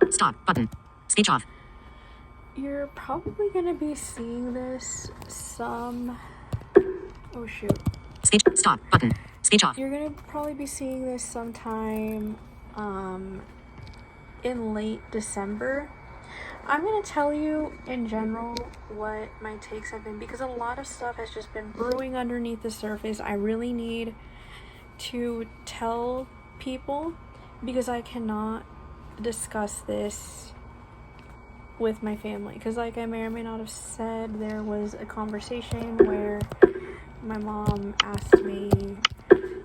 Stop button. Speech off. You're probably gonna be seeing this some... Oh shoot. Speech stop button. Speech off. You're gonna probably be seeing this sometime in late December. I'm gonna tell you in general what my takes have been, because a lot of stuff has just been brewing underneath the surface. I really need to tell people, because I cannot discuss this with my family, because like I may or may not have said, there was a conversation where my mom asked me,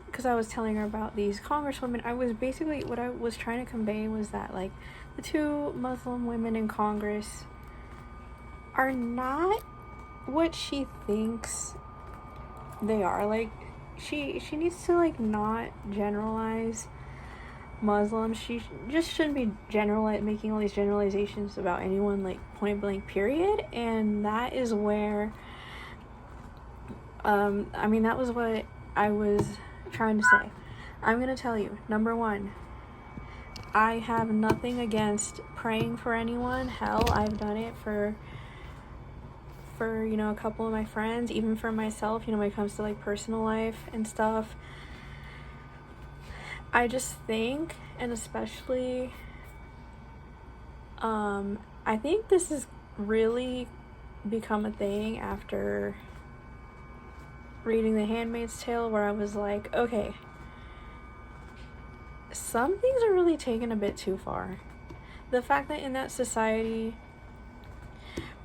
because I was telling her about these congresswomen. I was basically, what I was trying to convey was that like the two Muslim women in Congress are not what she thinks they are. Like she needs to like not generalize Muslims. She just shouldn't be making all these generalizations about anyone, like point blank period. And that is where I mean, that was what I was trying to say. I'm gonna tell you, number one, I have nothing against praying for anyone. Hell, I've done it for you know, a couple of my friends, even for myself, you know, when it comes to like personal life and stuff. I just think, and especially I think this has really become a thing after reading The Handmaid's Tale, where I was like, okay, some things are really taken a bit too far. The fact that in that society,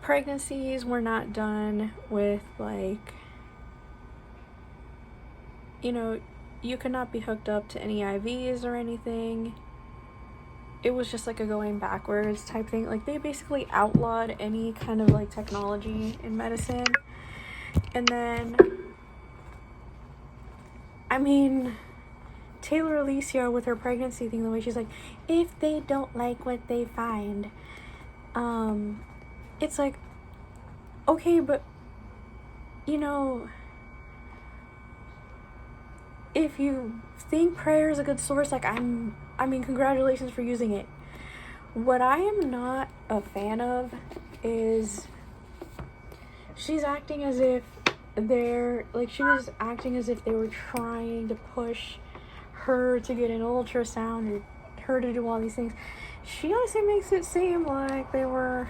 pregnancies were not done with, like, you know, you could not be hooked up to any IVs or anything. It was just like a going backwards type thing. Like, they basically outlawed any kind of like technology in medicine. And then, I mean, Taylor Alicia with her pregnancy thing, the way she's like, if they don't like what they find, it's like, okay, but you know, if you think prayer is a good source, like I mean, congratulations for using it. What I am not a fan of is she's acting as if she was acting as if they were trying to push her to get an ultrasound or her to do all these things. She honestly makes it seem like they were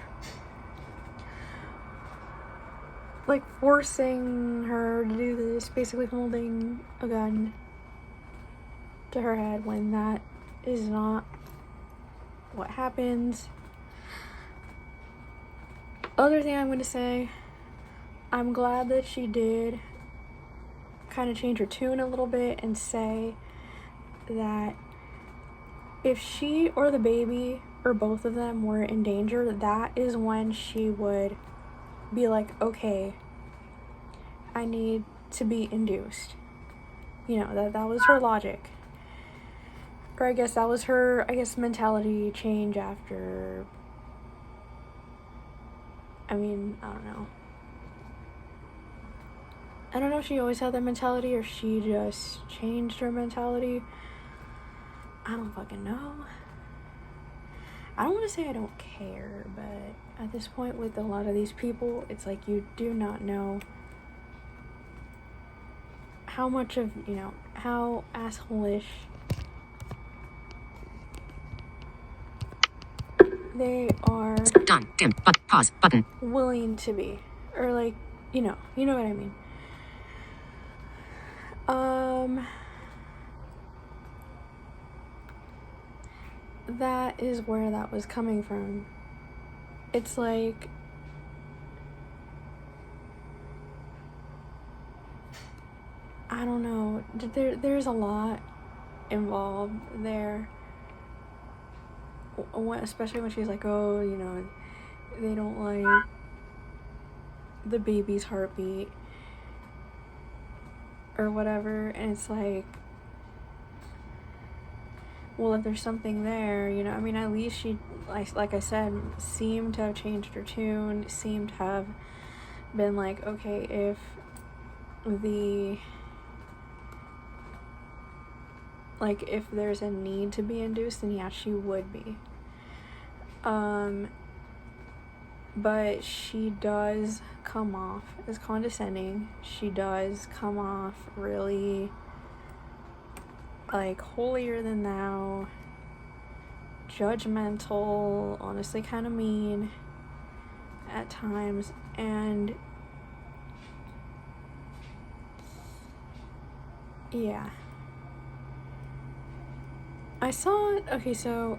like forcing her to do this, basically holding a gun to her head, when that is not what happens. Other thing I'm going to say, I'm glad that she did kind of change her tune a little bit and say that if she or the baby or both of them were in danger, that is when she would be like, okay, I need to be induced. You know, that was her logic. Or I guess that was her, mentality change after, I mean, I don't know. I don't know if she always had that mentality or she just changed her mentality. I don't fucking know. I don't want to say I don't care, but at this point with a lot of these people, it's like you do not know how much of, you know, how asshole-ish they are. Done. Dim. But pause button. Willing to be, or like, you know what I mean. That is where that was coming from. It's like, I don't know, there's a lot involved there, especially when she's like, oh, you know, they don't like the baby's heartbeat or whatever, and it's like, well, if there's something there, you know, I mean, at least she, like I said, seemed to have changed her tune, seemed to have been like, okay, if there's a need to be induced, then yeah, she would be. But she does come off as condescending. She does come off really, like, holier than thou, judgmental, honestly kind of mean at times. And yeah, I saw, okay, so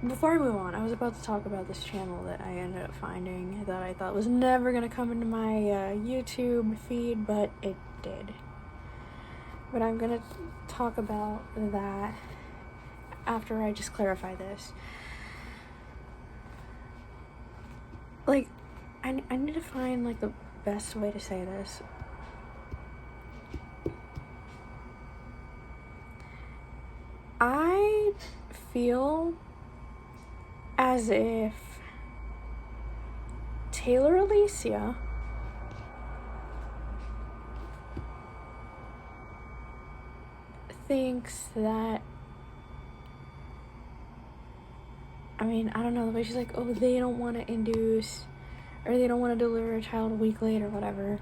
before I move on, I was about to talk about this channel that I ended up finding that I thought was never going to come into my YouTube feed, but it did. But I'm going to talk about that after I just clarify this. Like, I need to find, like, the best way to say this. I feel as if Taylor Alicia thinks that, I mean, I don't know, the way she's like, oh, they don't want to induce, or they don't want to deliver a child a week late or whatever.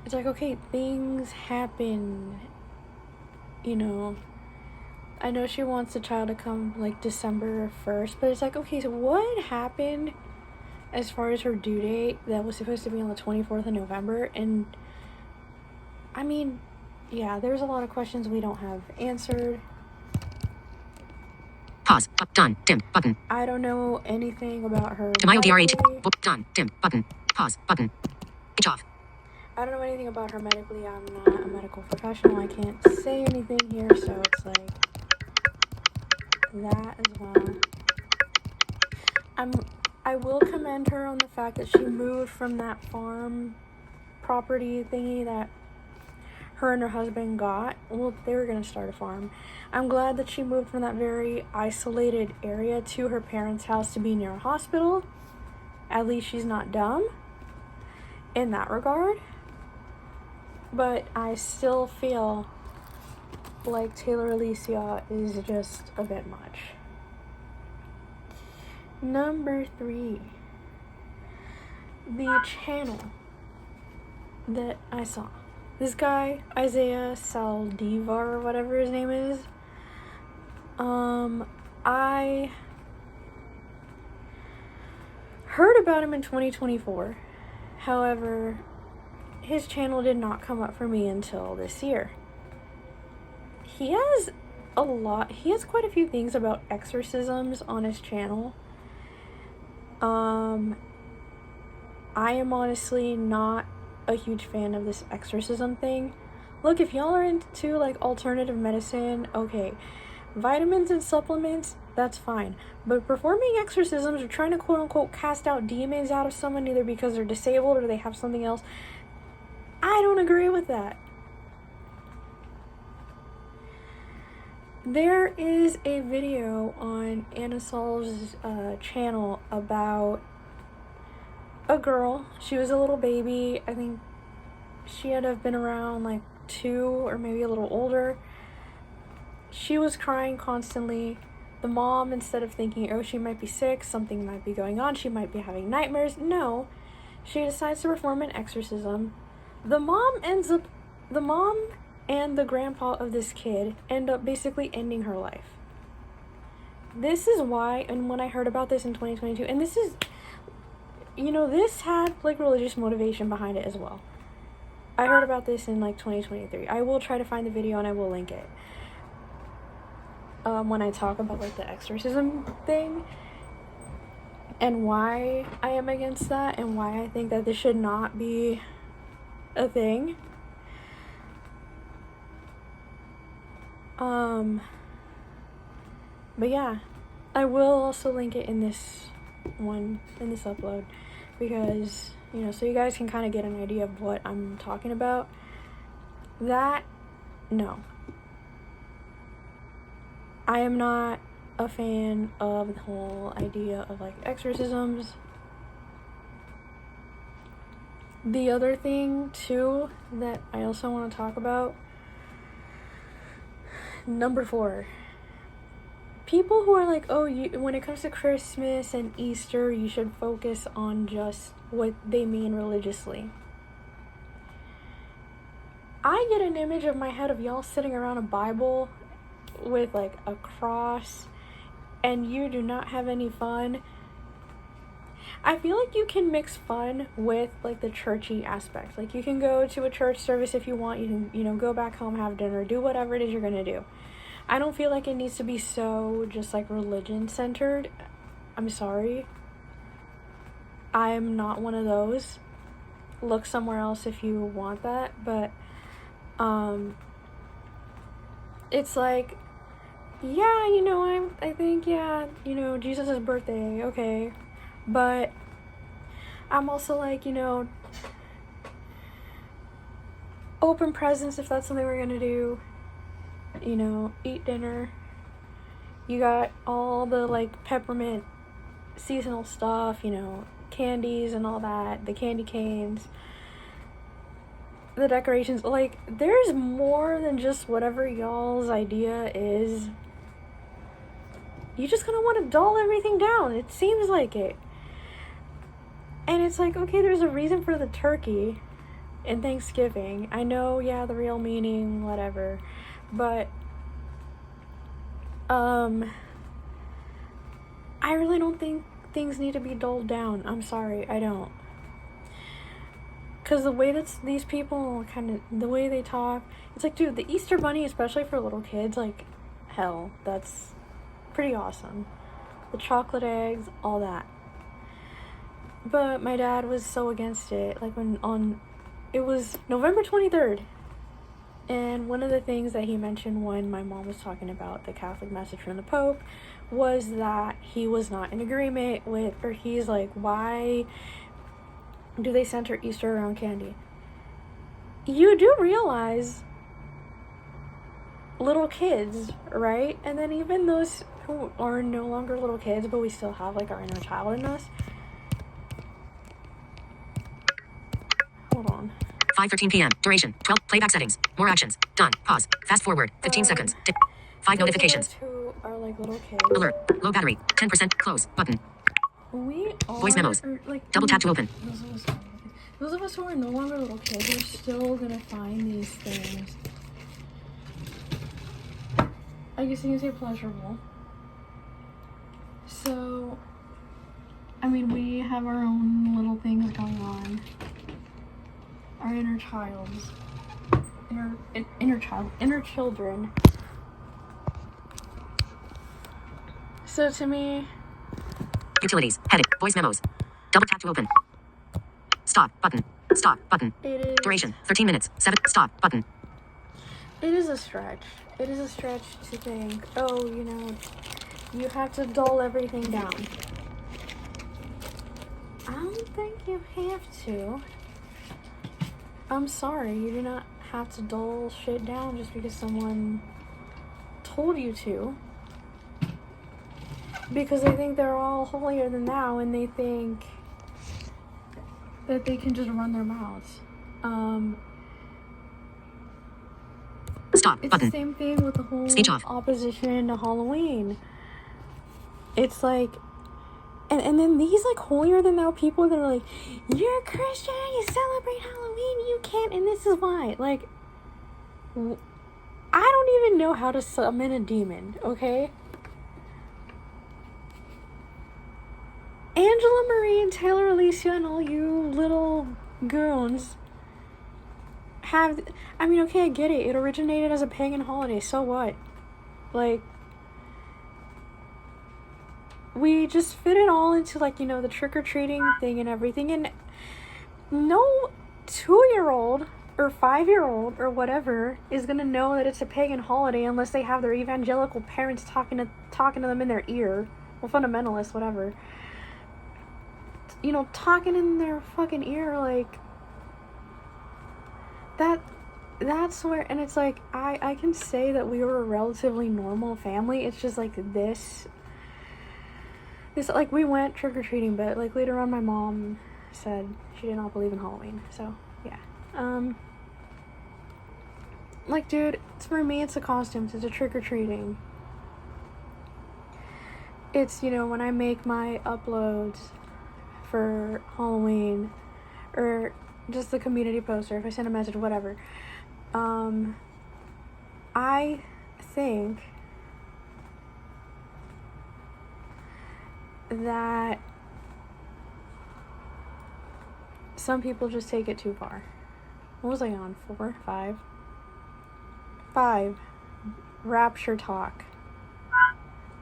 It's like, okay, things happen, you know. I know she wants the child to come, like, December 1st, but it's like, okay, so what happened as far as her due date that was supposed to be on the 24th of November? And, I mean, yeah, there's a lot of questions we don't have answered. Pause. Done. Dim. Button. I don't know anything about her Tamayo DRH. medically. Done. Dim. Button. Pause. Button. Switch off. I don't know anything about her medically. I'm not a medical professional. I can't say anything here, so it's like that as well. I will commend her on the fact that she moved from that farm property thingy that her and her husband got. Well, they were going to start a farm. I'm glad that she moved from that very isolated area to her parents' house to be near a hospital. At least she's not dumb in that regard. But I still feel like Taylor Alicia is just a bit much. Number 3. The channel that I saw. This guy, Isaiah Saldivar, or whatever his name is. I heard about him in 2024. However, his channel did not come up for me until this year. He has quite a few things about exorcisms on his channel. I am honestly not a huge fan of this exorcism thing. Look, if y'all are into, like, alternative medicine, okay, vitamins and supplements, that's fine. But performing exorcisms or trying to quote-unquote cast out demons out of someone, either because they're disabled or they have something else, I don't agree with that. There is a video on Anna Sol's channel about a girl. She was a little baby. I think she had to have been around like 2 or maybe a little older. She was crying constantly. The mom, instead of thinking, oh, she might be sick, something might be going on, she might be having nightmares, no, she decides to perform an exorcism. The mom and the grandpa of this kid end up basically ending her life. This is why, and when I heard about this in 2022, and this is, you know, this had, like, religious motivation behind it as well. I heard about this in, like, 2023. I will try to find the video and I will link it. When I talk about, like, the exorcism thing and why I am against that and why I think that this should not be a thing. But yeah, I will also link it in this upload, because, you know, so you guys can kind of get an idea of what I'm talking about. That, no. I am not a fan of the whole idea of, like, exorcisms. The other thing, too, that I also want to talk about, number 4. people who are like, oh, when it comes to Christmas and Easter, you should focus on just what they mean religiously. I get an image of my head of y'all sitting around a Bible with like a cross, and you do not have any fun. I feel like you can mix fun with like the churchy aspect. Like, you can go to a church service if you want. You can, go back home, have dinner, do whatever it is you're gonna do. I don't feel like it needs to be so just like religion centered. I'm sorry. I'm not one of those. Look somewhere else if you want that. But it's like, yeah, I think, yeah, Jesus' birthday, okay. But I'm also like, open presents if that's something we're gonna do. Eat dinner. You got all the like peppermint seasonal stuff, candies and all that, the candy canes, the decorations. Like, there's more than just whatever y'all's idea is. You just gonna want to dull everything down. It seems like it. And it's like, okay, there's a reason for the turkey and Thanksgiving. I know, yeah, the real meaning, whatever. But I really don't think things need to be dulled down. I'm sorry, I don't. Because the way that these people the way they talk, it's like, dude, the Easter Bunny, especially for little kids, like, hell, that's pretty awesome. The chocolate eggs, all that. But my dad was so against it. Like, it was November 23rd. And one of the things that he mentioned when my mom was talking about the Catholic message from the Pope was that he was not in agreement with, or he's like, why do they center Easter around candy? You do realize little kids, right? And then even those who are no longer little kids, but we still have like our inner child in us. Hold on. 5:13 p.m. Duration 12. Playback settings. More actions. Done. Pause. Fast forward. 15 seconds. 5 notifications. Who are like little kids. Alert. Low battery. 10%. Close. Button. We are, Voice memos. Like, Double tap to open. Those of us who are no longer little kids are still gonna find these things, I guess you can say, pleasurable. So, I mean, we have our own little things going on. Our inner children. So to me, utilities. Heading. Voice memos. Double tap to open. Stop button. Stop button. Duration 13 minutes. 7. Stop button. It is a stretch. It is a stretch to think, oh, you have to dull everything down. I don't think you have to. I'm sorry, you do not have to dull shit down just because someone told you to. Because they think they're all holier than thou, and they think that they can just run their mouths. Stop it's button. The same thing with the whole Speech off. Opposition to Halloween. It's like, and then these like holier than thou people that are like, you're a Christian, you celebrate Halloween, you can't, and this is why. Like, I don't even know how to summon a demon, okay? Angela Marie and Taylor Alicia and all you little goons have, I mean, okay, I get it. It originated as a pagan holiday, so what? Like, we just fit it all into, like, the trick-or-treating thing and everything, and no 2-year-old or 5-year-old or whatever is gonna know that it's a pagan holiday unless they have their evangelical parents talking to them in their ear, or fundamentalists, whatever. Talking in their fucking ear, like, that's where, and it's like, I can say that we were a relatively normal family. It's just like this, like, we went trick-or-treating, but like later on my mom said she did not believe in Halloween, so yeah. Like, dude, for me it's a costume, it's a trick-or-treating. it's, you know, when I make my uploads for Halloween or just the community poster, if I send a message, whatever, I think that some people just take it too far. What was I on? 4? 5? 5. Rapture talk.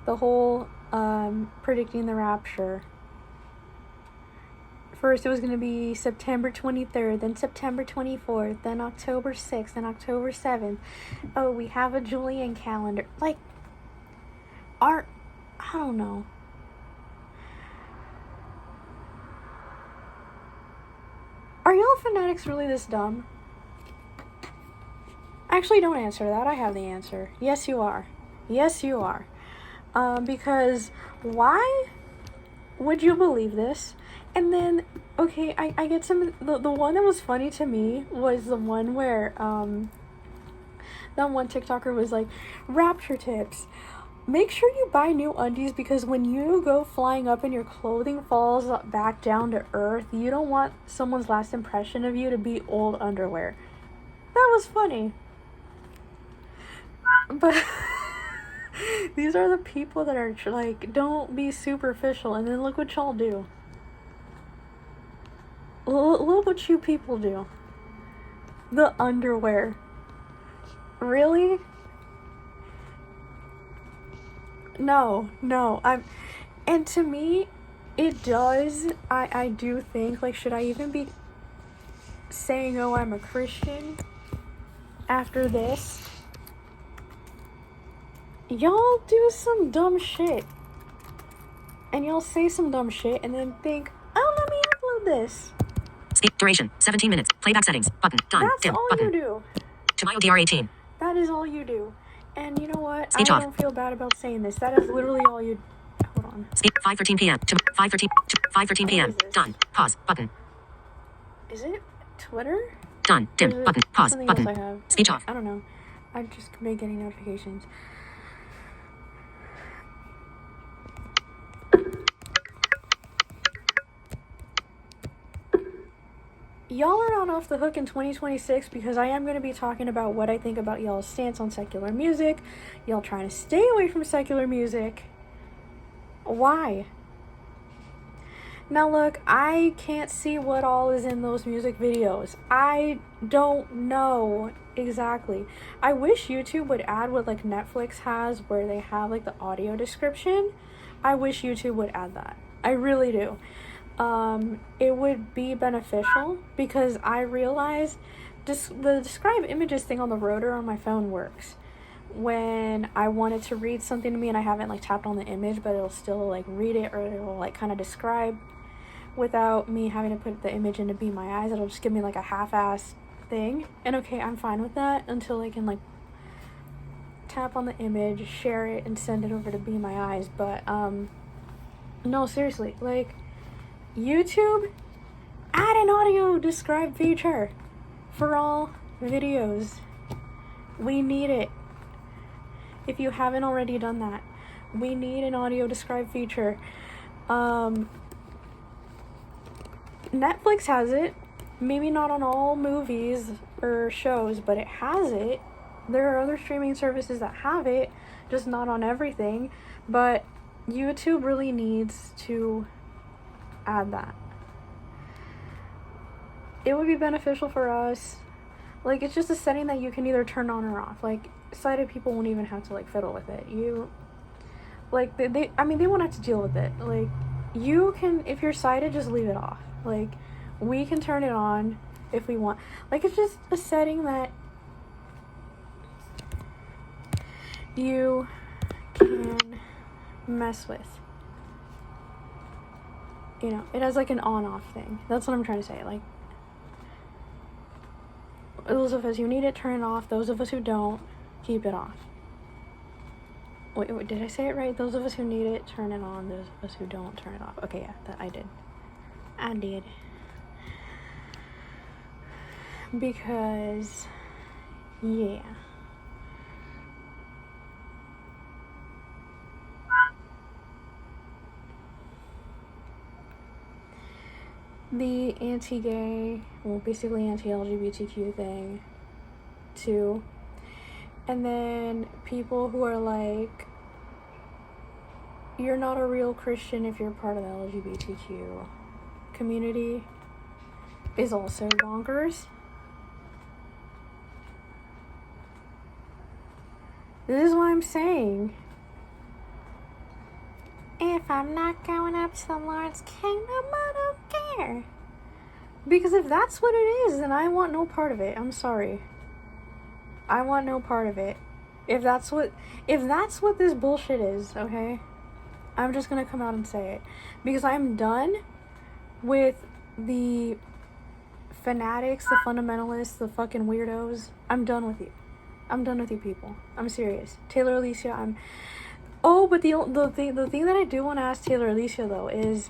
The whole predicting the rapture. First it was going to be September 23rd, then September 24th, then October 6th, then October 7th. Oh, we have a Julian calendar. Like, I don't know. Are y'all fanatics really this dumb? Actually, don't answer that. I have the answer. Yes, you are. Yes, you are. Because why would you believe this? And then, okay, I get some, the one that was funny to me was the one where, that one TikToker was like, rapture tips. Make sure you buy new undies because when you go flying up and your clothing falls back down to earth, you don't want someone's last impression of you to be old underwear. That was funny. But these are the people that are like, don't be superficial, and then look what y'all do. Look what you people do. The underwear. Really? No. And to me, it does, I do think, like, should I even be saying, oh, I'm a Christian after this? Y'all do some dumb shit. And y'all say some dumb shit and then think, oh, let me upload this. Speak duration 17 minutes. Playback settings button. Done. That's Dim all button. you do. To my ODR 18. That is all you do. And you know what? Speech I off. don't feel bad about saying this. That is literally all you... Hold on. Speak 5:13 p.m. to 5:13 p.m. What is this? Done. Pause button. Is it Twitter? Done. Dim Or is it button. Pause something button. else I have? Speech off. I don't know. I've just been getting notifications. Y'all are not off the hook in 2026 because I am going to be talking about what I think about y'all's stance on secular music. Y'all trying to stay away from secular music. Why? Now look, I can't see what all is in those music videos. I don't know exactly. I wish YouTube would add what like Netflix has where they have like the audio description. I wish YouTube would add that. I really do. It would be beneficial because I realized the describe images thing on the rotor on my phone works. When I wanted to read something to me and I haven't like tapped on the image, but it'll still like read it, or it'll like kind of describe without me having to put the image in to be my eyes. It'll just give me like a half-ass thing. And okay, I'm fine with that until I can like tap on the image, share it, and send it over to be my eyes. But no, seriously, like YouTube, add an audio describe feature for all videos. We need it. If you haven't already done that, we need an audio describe feature. Netflix has it. Maybe not on all movies or shows, but it has it. There are other streaming services that have it, just not on everything. But YouTube really needs to add that. It would be beneficial for us. Like, it's just a setting that you can either turn on or off. Like, sighted people won't even have to like fiddle with it. You like they won't have to deal with it. Like, you can, if you're sighted, just leave it off. Like, we can turn it on if we want. Like, it's just a setting that you can mess with. You know, it has like an on-off thing. That's what I'm trying to say. Like, those of us who need it, turn it off. Those of us who don't, keep it off. Wait, did I say it right? Those of us who need it, turn it on. Those of us who don't, turn it off. Okay, yeah, that I did. Because, yeah. the anti-gay, well, basically anti-LGBTQ thing, too. And then people who are like, you're not a real Christian if you're part of the LGBTQ community, is also bonkers. This is what I'm saying. If I'm not going up to the Lord's kingdom, I don't care. Because if that's what it is, then I want no part of it. I'm sorry. I want no part of it. If that's what this bullshit is, okay? I'm just gonna come out and say it. Because I'm done with the fanatics, the fundamentalists, the fucking weirdos. I'm done with you. I'm done with you people. I'm serious. Taylor Alicia, Oh, but the thing that I do want to ask Taylor Alicia, though, is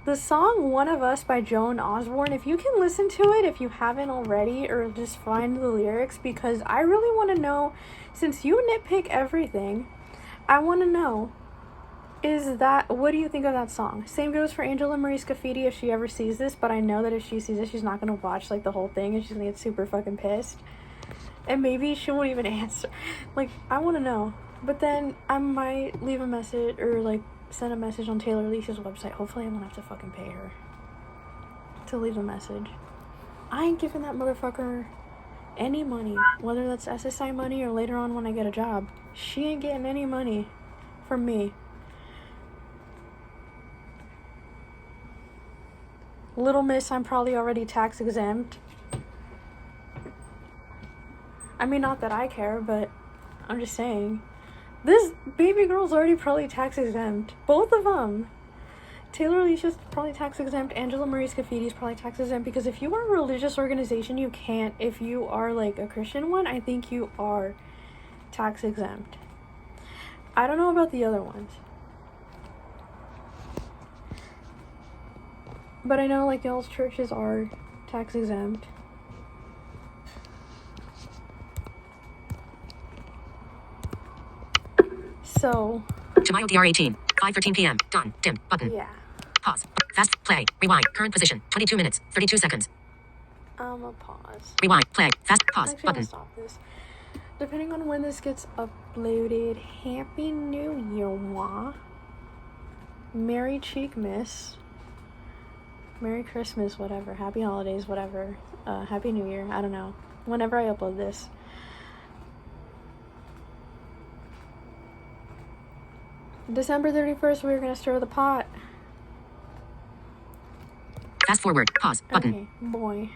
the song One of Us by Joan Osborne. If you can listen to it, if you haven't already, or just find the lyrics, because I really want to know, since you nitpick everything, I want to know, what do you think of that song? Same goes for Angela Marie Scafidi if she ever sees this, but I know that if she sees it, she's not going to watch, like, the whole thing, and she's going to get super fucking pissed. And maybe she won't even answer. Like, I want to know. But then I might leave a message, or, like, send a message on Taylor Alicia's website. Hopefully I won't have to fucking pay her to leave a message. I ain't giving that motherfucker any money. Whether that's SSI money or later on when I get a job. She ain't getting any money from me. Little Miss, I'm probably already tax exempt. I mean, not that I care, but I'm just saying. This baby girl's already probably tax exempt. Both of them. Taylor Alicia's probably tax exempt. Angela Marie Scafidi's probably tax exempt. Because if you are a religious organization, you can't. If you are, like, a Christian one, I think you are tax exempt. I don't know about the other ones. But I know, like, y'all's churches are tax exempt. So. Jamayo DR18. 5:13 p.m. Done. Dim. Button. Yeah. Pause. Fast. Play. Rewind. Current position. 22 minutes. 32 seconds. I'ma pause. Rewind. Play. Fast. Pause. Actually, Button. I'll stop this. Depending on when this gets uploaded, Happy New Year, wah. Merry Cheekmas. Merry Christmas, whatever. Happy Holidays, whatever. Happy New Year, I don't know. Whenever I upload this. December 31st, we're gonna stir the pot. Fast forward. Pause. Button. Okay, boy.